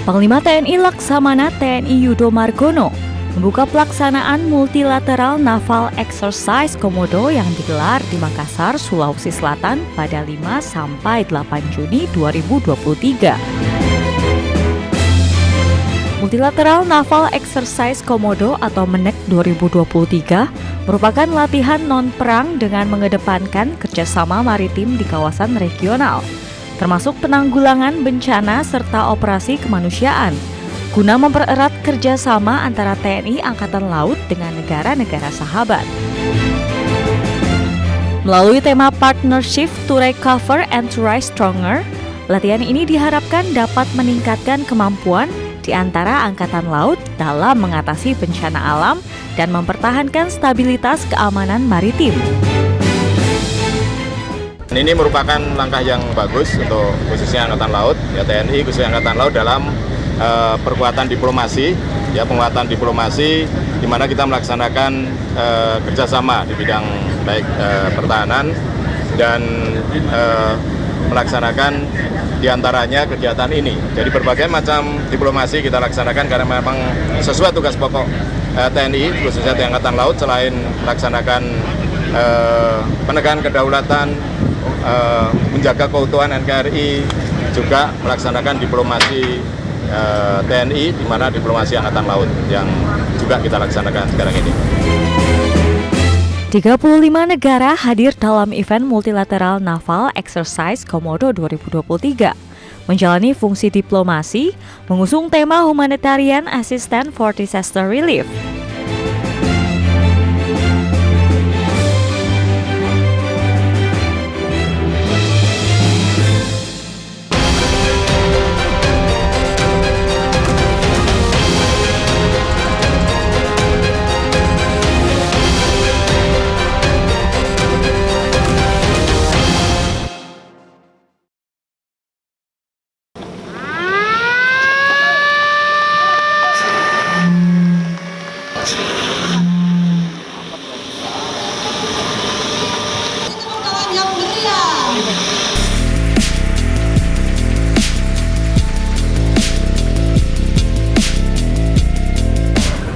Panglima TNI Laksamana TNI Yudo Margono membuka pelaksanaan multilateral naval exercise Komodo yang digelar di Makassar, Sulawesi Selatan pada 5-8 Juni 2023. Multilateral Naval Exercise Komodo atau MENEK 2023 merupakan latihan non-perang dengan mengedepankan kerjasama maritim di kawasan regional, termasuk penanggulangan bencana serta operasi kemanusiaan, guna mempererat kerjasama antara TNI Angkatan Laut dengan negara-negara sahabat. Melalui tema Partnership to Recover and to Rise Stronger, latihan ini diharapkan dapat meningkatkan kemampuan di antara Angkatan Laut dalam mengatasi bencana alam dan mempertahankan stabilitas keamanan maritim. Ini merupakan langkah yang bagus untuk khususnya Angkatan Laut, ya TNI khususnya Angkatan Laut dalam perkuatan diplomasi, ya penguatan diplomasi di mana kita melaksanakan kerjasama di bidang baik pertahanan dan melaksanakan diantaranya kegiatan ini. Jadi berbagai macam diplomasi kita laksanakan karena memang sesuai tugas pokok TNI, khususnya TNI Angkatan Laut, selain melaksanakan penegakan kedaulatan, menjaga keutuhan NKRI, juga melaksanakan diplomasi TNI, di mana diplomasi Angkatan Laut yang juga kita laksanakan sekarang ini. 35 negara hadir dalam event multilateral Naval Exercise Komodo 2023, menjalani fungsi diplomasi, mengusung tema Humanitarian Assistance for Disaster Relief.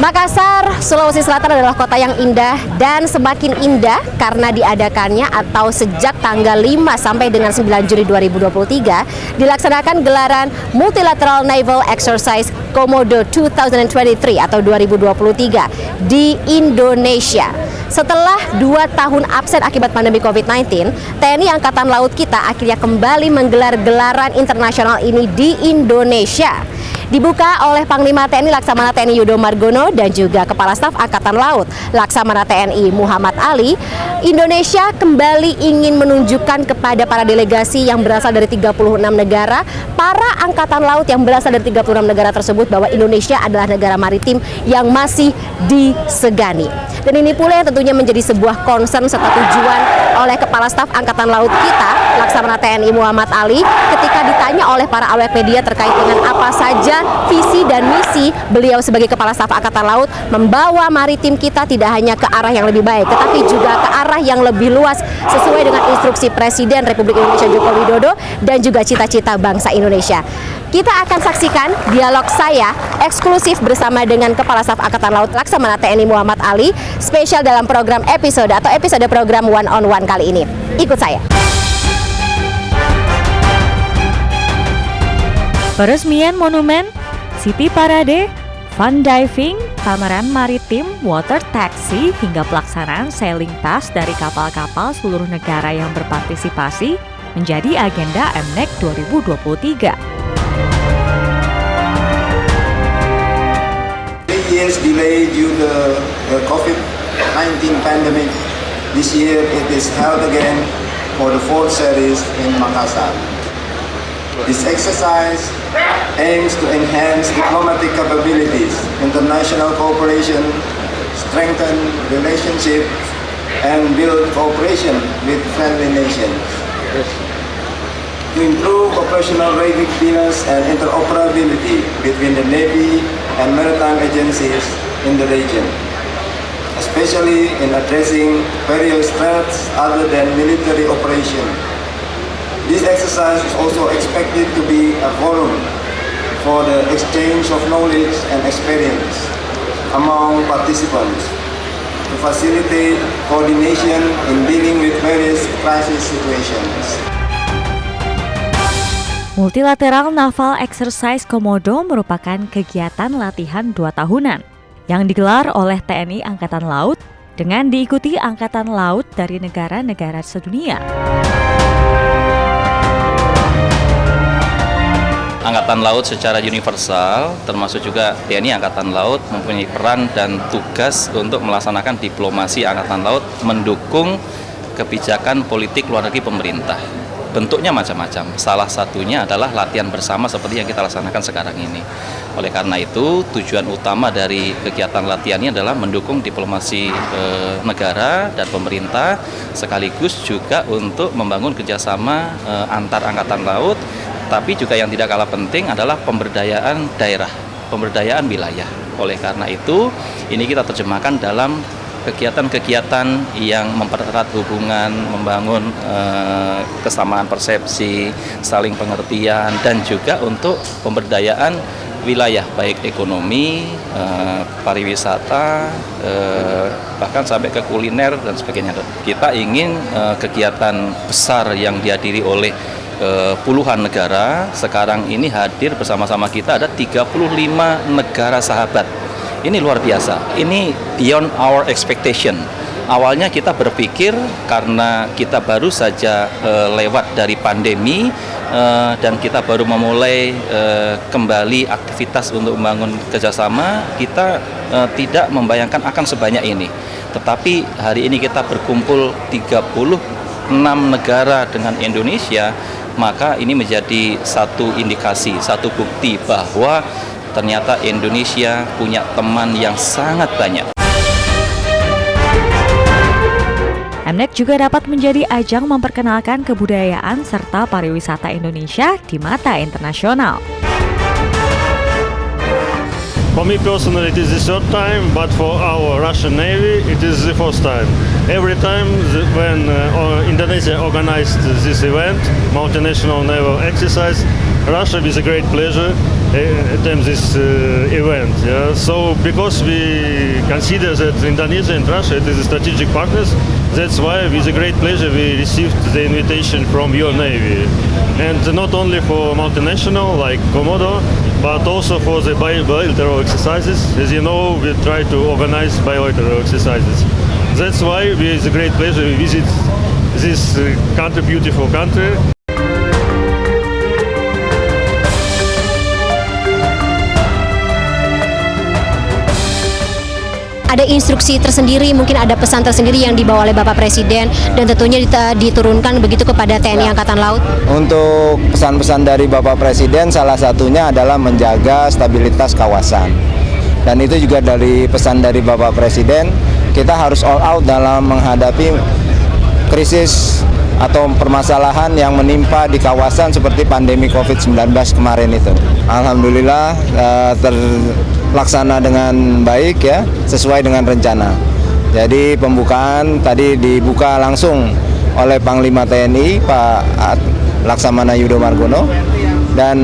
Makassar, Sulawesi Selatan adalah kota yang indah dan semakin indah karena diadakannya atau sejak tanggal 5 sampai dengan 9 Juli 2023 dilaksanakan gelaran Multilateral Naval Exercise Komodo 2023 atau 2023 di Indonesia. Setelah 2 tahun absen akibat pandemi COVID-19, TNI Angkatan Laut kita akhirnya kembali menggelar gelaran internasional ini di Indonesia. Dibuka oleh Panglima TNI Laksamana TNI Yudo Margono dan juga Kepala Staf Angkatan Laut Laksamana TNI Muhammad Ali, Indonesia kembali ingin menunjukkan kepada para delegasi yang berasal dari 36 negara, para angkatan laut yang berasal dari 36 negara tersebut bahwa Indonesia adalah negara maritim yang masih disegani. Dan ini pula yang tentunya menjadi sebuah concern serta tujuan oleh Kepala Staf Angkatan Laut kita, Laksamana TNI Muhammad Ali, ketika ditanya oleh para awak media terkait dengan apa saja visi dan misi beliau sebagai Kepala Staf Angkatan Laut membawa maritim kita tidak hanya ke arah yang lebih baik, tetapi juga ke arah yang lebih luas sesuai dengan instruksi Presiden Republik Indonesia Joko Widodo dan juga cita-cita bangsa Indonesia. Kita akan saksikan dialog saya eksklusif bersama dengan Kepala Staf Angkatan Laut Laksamana TNI Muhammad Ali, spesial dalam program episode program One on One kali ini. Ikut saya. Peresmian monumen, City Parade, fun diving, pameran maritim, water taxi, hingga pelaksanaan sailing task dari kapal-kapal seluruh negara yang berpartisipasi menjadi agenda MENEK 2023. 3 years delay due to the COVID-19 pandemic. This year it is held again for the 4th series in Makassar. This exercise aims to enhance diplomatic capabilities, international cooperation, strengthen relationships, and build cooperation with friendly nations. To improve operational readiness and interoperability between the Navy and maritime agencies in the region, especially in addressing various threats other than military operation. This exercise is also expected to be a forum for the exchange of knowledge and experience among participants to facilitate coordination in dealing with various crisis situations. Multilateral Naval Exercise Komodo merupakan kegiatan latihan 2 tahunan yang digelar oleh TNI Angkatan Laut dengan diikuti Angkatan Laut dari negara-negara sedunia. Angkatan Laut secara universal, termasuk juga TNI Angkatan Laut, mempunyai peran dan tugas untuk melaksanakan diplomasi Angkatan Laut mendukung kebijakan politik luar negeri pemerintah. Bentuknya macam-macam, salah satunya adalah latihan bersama seperti yang kita laksanakan sekarang ini. Oleh karena itu, tujuan utama dari kegiatan latihan ini adalah mendukung diplomasi negara dan pemerintah, sekaligus juga untuk membangun kerjasama antar Angkatan Laut, tapi juga yang tidak kalah penting adalah pemberdayaan daerah, pemberdayaan wilayah. Oleh karena itu, ini kita terjemahkan dalam kegiatan-kegiatan yang mempererat hubungan, membangun kesamaan persepsi, saling pengertian, dan juga untuk pemberdayaan wilayah, baik ekonomi, pariwisata, bahkan sampai ke kuliner dan sebagainya. Kita ingin kegiatan besar yang dihadiri oleh puluhan negara, sekarang ini hadir bersama-sama kita ada 35 negara sahabat. Ini luar biasa, ini beyond our expectation. Awalnya kita berpikir karena kita baru saja lewat dari pandemi dan kita baru memulai kembali aktivitas untuk membangun kerjasama, kita tidak membayangkan akan sebanyak ini. Tetapi hari ini kita berkumpul 36 negara dengan Indonesia, maka ini menjadi satu indikasi, satu bukti bahwa ternyata Indonesia punya teman yang sangat banyak. MNEC juga dapat menjadi ajang memperkenalkan kebudayaan serta pariwisata Indonesia di mata internasional. For me personally, it is the third time, but for our Russian Navy, it is the first time. Every time when Indonesia organized this event, multinational naval exercise, Russia with a great pleasure attend this event. Yeah? So because we consider that Indonesia and Russia it is strategic partners, that's why with a great pleasure we received the invitation from your Navy. And not only for multinational like Komodo, but also for the bilateral exercises. As you know, we try to organize bilateral exercises. That's why with a great pleasure we visit this country, beautiful country. Ada instruksi tersendiri, mungkin ada pesan tersendiri yang dibawa oleh Bapak Presiden dan tentunya diturunkan begitu kepada TNI Angkatan Laut. Untuk pesan-pesan dari Bapak Presiden, salah satunya adalah menjaga stabilitas kawasan. Dan itu juga dari pesan dari Bapak Presiden, kita harus all out dalam menghadapi krisis atau permasalahan yang menimpa di kawasan seperti pandemi COVID-19 kemarin itu. Alhamdulillah terlaksana dengan baik ya, sesuai dengan rencana. Jadi pembukaan tadi dibuka langsung oleh Panglima TNI Pak Laksamana Yudo Margono, dan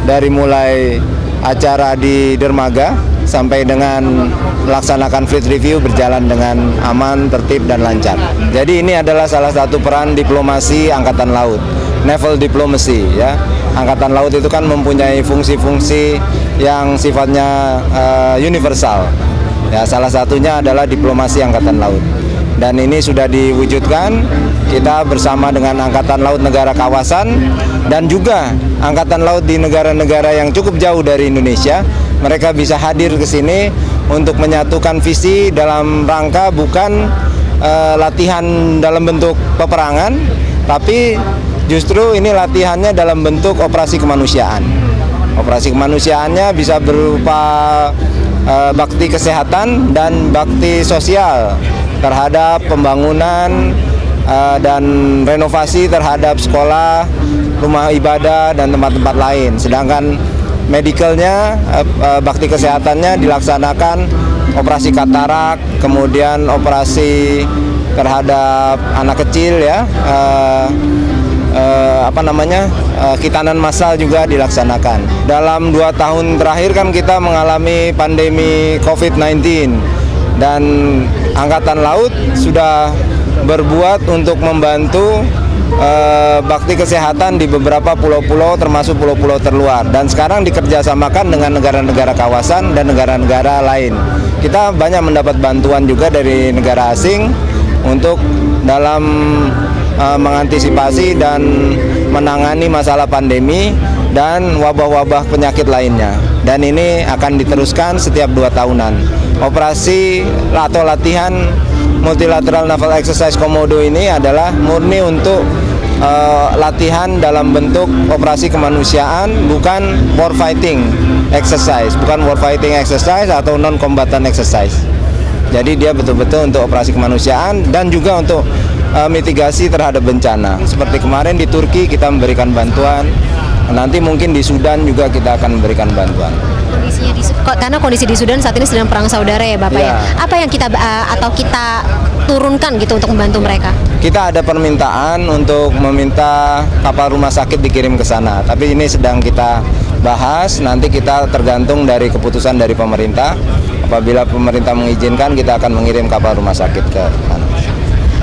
dari mulai acara di dermaga sampai dengan melaksanakan fleet review berjalan dengan aman, tertib, dan lancar. Jadi ini adalah salah satu peran diplomasi Angkatan Laut, naval diplomacy ya. Angkatan Laut itu kan mempunyai fungsi-fungsi yang sifatnya universal. Ya, salah satunya adalah diplomasi Angkatan Laut. Dan ini sudah diwujudkan, kita bersama dengan Angkatan Laut negara kawasan dan juga Angkatan Laut di negara-negara yang cukup jauh dari Indonesia. Mereka bisa hadir ke sini untuk menyatukan visi dalam rangka bukan latihan dalam bentuk peperangan, tapi justru ini latihannya dalam bentuk operasi kemanusiaan. Operasi kemanusiaannya bisa berupa bakti kesehatan dan bakti sosial terhadap pembangunan dan renovasi terhadap sekolah, rumah ibadah, dan tempat-tempat lain. Sedangkan medikalnya, bakti kesehatannya dilaksanakan operasi katarak, kemudian operasi terhadap anak kecil ya, khitanan massal juga dilaksanakan. Dalam 2 tahun terakhir kan kita mengalami pandemi COVID-19 dan Angkatan Laut sudah berbuat untuk membantu bakti kesehatan di beberapa pulau-pulau termasuk pulau-pulau terluar, dan sekarang dikerjasamakan dengan negara-negara kawasan dan negara-negara lain. Kita banyak mendapat bantuan juga dari negara asing untuk dalam mengantisipasi dan menangani masalah pandemi dan wabah-wabah penyakit lainnya, dan ini akan diteruskan setiap 2 tahunan. Operasi atau latihan Multilateral Naval Exercise Komodo ini adalah murni untuk latihan dalam bentuk operasi kemanusiaan, bukan war fighting exercise, atau non combatant exercise. Jadi dia betul-betul untuk operasi kemanusiaan dan juga untuk mitigasi terhadap bencana. Seperti kemarin di Turki kita memberikan bantuan, nanti mungkin di Sudan juga kita akan memberikan bantuan. Karena kondisi di Sudan saat ini sedang perang saudara ya Bapak ya. Apa yang kita turunkan gitu untuk membantu mereka? Kita ada permintaan untuk meminta kapal rumah sakit dikirim ke sana, tapi ini sedang kita bahas. Nanti kita tergantung dari keputusan dari pemerintah. Apabila pemerintah mengizinkan, kita akan mengirim kapal rumah sakit ke sana.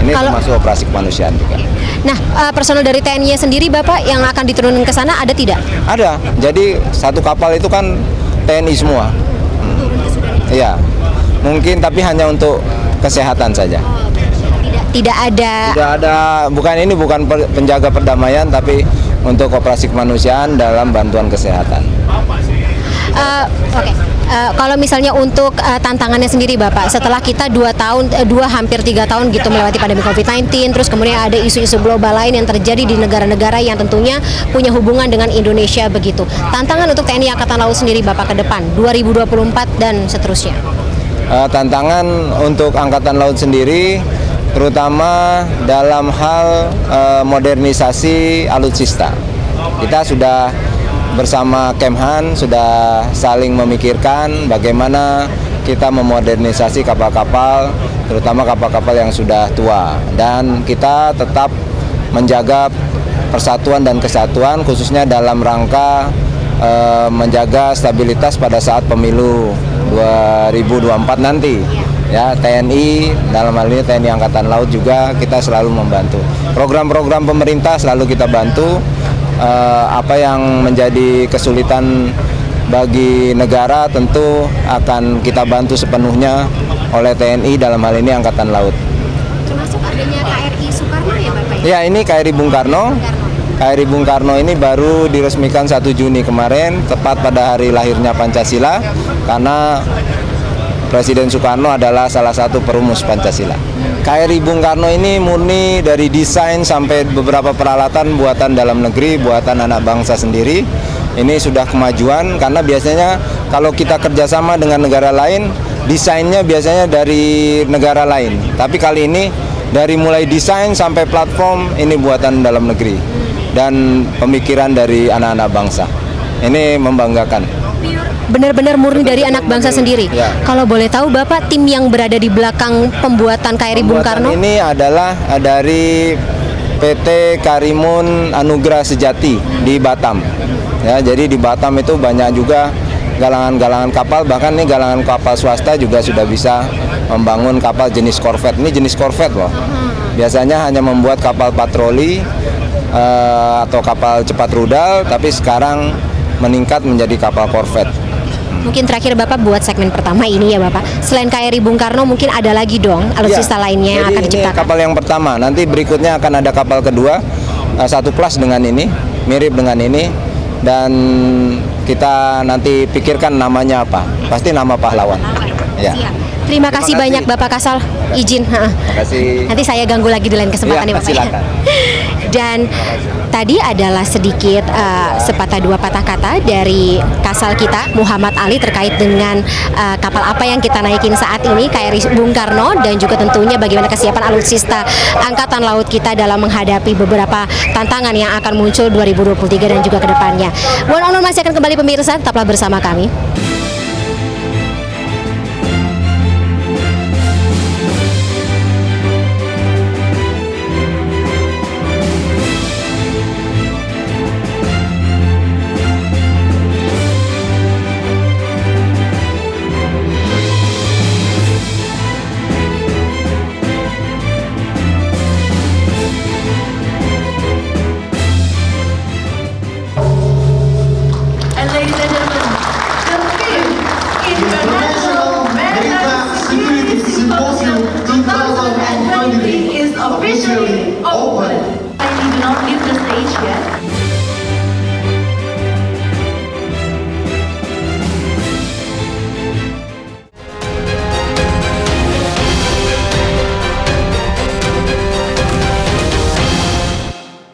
Ini termasuk operasi kemanusiaan juga. Nah, personel dari TNI sendiri Bapak yang akan diturunkan ke sana ada tidak? Ada. Jadi satu kapal itu kan TNI semua. Iya. Mungkin tapi hanya untuk kesehatan saja. Tidak ada. Bukan penjaga perdamaian, tapi untuk operasi kemanusiaan dalam bantuan kesehatan. Oke. Kalau misalnya untuk tantangannya sendiri Bapak, setelah kita 2 hampir 3 tahun gitu melewati pandemi COVID-19, terus kemudian ada isu-isu global lain yang terjadi di negara-negara yang tentunya punya hubungan dengan Indonesia begitu. Tantangan untuk TNI Angkatan Laut sendiri Bapak ke depan 2024 dan seterusnya. Tantangan untuk Angkatan Laut sendiri terutama dalam hal modernisasi alutsista. Kita sudah bersama Kemhan sudah saling memikirkan bagaimana kita memodernisasi kapal-kapal, terutama kapal-kapal yang sudah tua, dan kita tetap menjaga persatuan dan kesatuan khususnya dalam rangka menjaga stabilitas pada saat pemilu 2024 nanti. Ya, TNI dalam hal ini TNI Angkatan Laut juga kita selalu membantu. Program-program pemerintah selalu kita bantu. Apa yang menjadi kesulitan bagi negara tentu akan kita bantu sepenuhnya oleh TNI dalam hal ini Angkatan Laut. Termasuk adanya KRI Soekarno ya Bapak? Ya, ini KRI Bung Karno. KRI Bung Karno ini baru diresmikan 1 Juni kemarin, tepat pada hari lahirnya Pancasila, karena Presiden Soekarno adalah salah satu perumus Pancasila. KRI Bung Karno ini murni dari desain sampai beberapa peralatan buatan dalam negeri, buatan anak bangsa sendiri. Ini sudah kemajuan karena biasanya kalau kita kerjasama dengan negara lain, desainnya biasanya dari negara lain. Tapi kali ini dari mulai desain sampai platform ini buatan dalam negeri dan pemikiran dari anak-anak bangsa. Ini membanggakan. Benar-benar murni dari anak bangsa sendiri. Ya. Kalau boleh tahu Bapak, tim yang berada di belakang pembuatan KRI Bung Karno ini adalah dari PT Karimun Anugrah Sejati di Batam. Ya, jadi di Batam itu banyak juga galangan-galangan kapal, bahkan nih galangan kapal swasta juga sudah bisa membangun kapal jenis korvet. Ini jenis korvet loh. Biasanya hanya membuat kapal patroli atau kapal cepat rudal, tapi sekarang meningkat menjadi kapal korvet. Mungkin terakhir Bapak buat segmen pertama ini ya Bapak. Selain KRI Bung Karno mungkin ada lagi dong alutsista lainnya yang akan diciptakan. Ini kapal yang pertama, nanti berikutnya akan ada kapal kedua, satu kelas dengan ini, mirip dengan ini, dan kita nanti pikirkan namanya apa. Pasti nama pahlawan. Ya. Terima kasih banyak Bapak Kasal, izin. Terima kasih. Nanti saya ganggu lagi di lain kesempatan ya Bapak. Silakan. Dan tadi adalah sedikit sepatah dua patah kata dari Kasal kita Muhammad Ali terkait dengan kapal apa yang kita naikin saat ini, KRI Bung Karno, dan juga tentunya bagaimana kesiapan alutsista Angkatan Laut kita dalam menghadapi beberapa tantangan yang akan muncul 2023 dan juga ke depannya. One on One masih akan kembali pemirsa, tetaplah bersama kami.